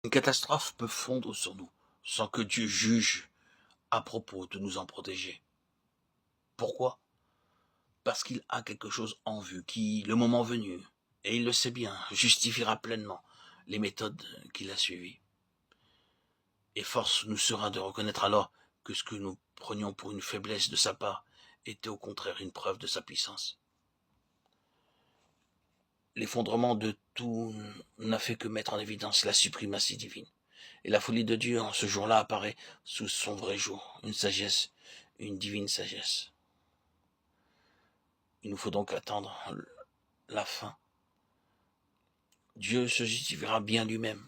Une catastrophe peut fondre sur nous sans que Dieu juge à propos de nous en protéger. Pourquoi? Parce qu'il a quelque chose en vue qui, le moment venu, et il le sait bien, justifiera pleinement les méthodes qu'il a suivies. Et force nous sera de reconnaître alors que ce que nous prenions pour une faiblesse de sa part était au contraire une preuve de sa puissance. L'effondrement de tout n'a fait que mettre en évidence la suprématie divine. Et la folie de Dieu en ce jour-là apparaît sous son vrai jour, une sagesse, une divine sagesse. Il nous faut donc attendre la fin. Dieu se justifiera bien lui-même.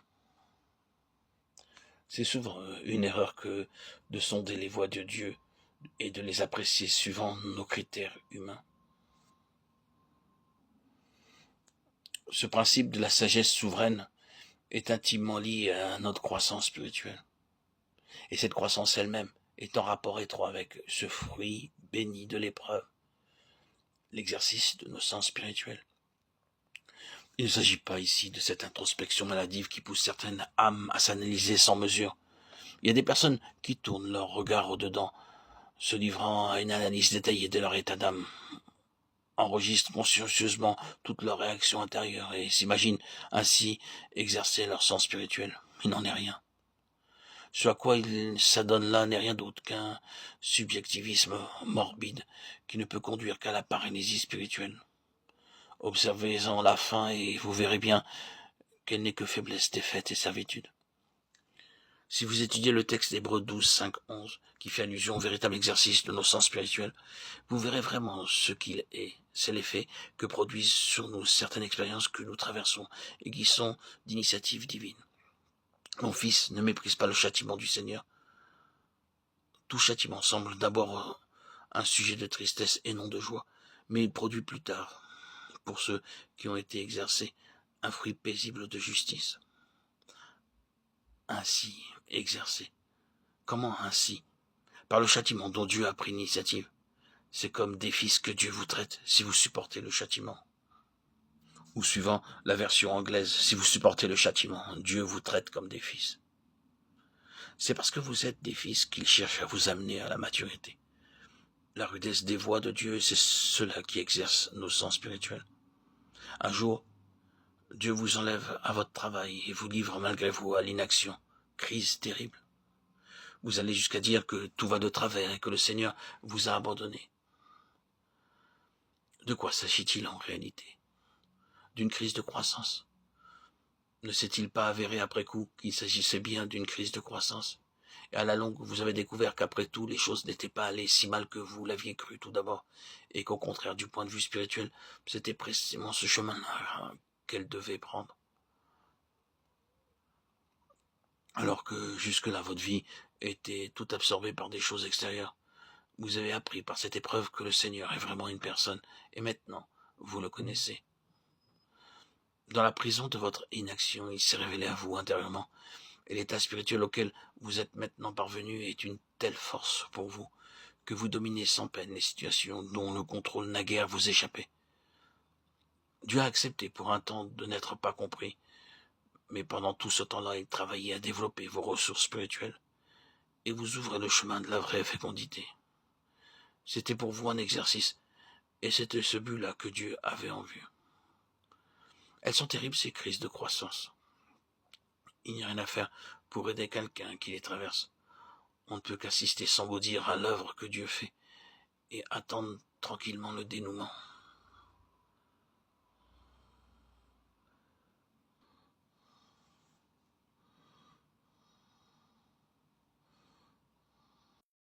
C'est souvent une erreur que de sonder les voies de Dieu et de les apprécier suivant nos critères humains. Ce principe de la sagesse souveraine est intimement lié à notre croissance spirituelle. Et cette croissance elle-même est en rapport étroit avec ce fruit béni de l'épreuve, l'exercice de nos sens spirituels. Il ne s'agit pas ici de cette introspection maladive qui pousse certaines âmes à s'analyser sans mesure. Il y a des personnes qui tournent leur regard au-dedans, se livrant à une analyse détaillée de leur état d'âme, enregistrent consciencieusement toutes leurs réactions intérieures et s'imaginent ainsi exercer leur sens spirituel. Il n'en est rien. Ce à quoi il s'adonne là n'est rien d'autre qu'un subjectivisme morbide qui ne peut conduire qu'à la paralysie spirituelle. Observez-en la fin et vous verrez bien qu'elle n'est que faiblesse, défaite et servitude. Si vous étudiez le texte d'Hébreux 12, 5, 11, qui fait allusion au véritable exercice de nos sens spirituels, vous verrez vraiment ce qu'il est. C'est l'effet que produisent sur nous certaines expériences que nous traversons et qui sont d'initiative divine. Mon fils, ne méprise pas le châtiment du Seigneur. Tout châtiment semble d'abord un sujet de tristesse et non de joie, mais il produit plus tard, pour ceux qui ont été exercés, un fruit paisible de justice. Ainsi exercé. Comment ainsi? Par le châtiment dont Dieu a pris l'initiative. C'est comme des fils que Dieu vous traite si vous supportez le châtiment. Ou suivant la version anglaise, si vous supportez le châtiment, Dieu vous traite comme des fils. C'est parce que vous êtes des fils qu'il cherche à vous amener à la maturité. La rudesse des voies de Dieu, c'est cela qui exerce nos sens spirituels. Un jour, Dieu vous enlève à votre travail et vous livre malgré vous à l'inaction. Crise terrible. Vous allez jusqu'à dire que tout va de travers et que le Seigneur vous a abandonné. De quoi s'agit-il en réalité? D'une crise de croissance? Ne s'est-il pas avéré après coup qu'il s'agissait bien d'une crise de croissance? Et à la longue, vous avez découvert qu'après tout, les choses n'étaient pas allées si mal que vous l'aviez cru tout d'abord, et qu'au contraire, du point de vue spirituel, c'était précisément ce chemin-là qu'elle devait prendre. Alors que jusque-là, votre vie était tout absorbée par des choses extérieures. Vous avez appris par cette épreuve que le Seigneur est vraiment une personne, et maintenant, vous le connaissez. Dans la prison de votre inaction, il s'est révélé à vous intérieurement, et l'état spirituel auquel vous êtes maintenant parvenu est une telle force pour vous, que vous dominez sans peine les situations dont le contrôle naguère vous échappait. Dieu a accepté pour un temps de n'être pas compris, mais pendant tout ce temps-là, il travaillait à développer vos ressources spirituelles, et vous ouvrez le chemin de la vraie fécondité. C'était pour vous un exercice, et c'était ce but-là que Dieu avait en vue. Elles sont terribles, ces crises de croissance. Il n'y a rien à faire pour aider quelqu'un qui les traverse. On ne peut qu'assister sans vous dire à l'œuvre que Dieu fait et attendre tranquillement le dénouement.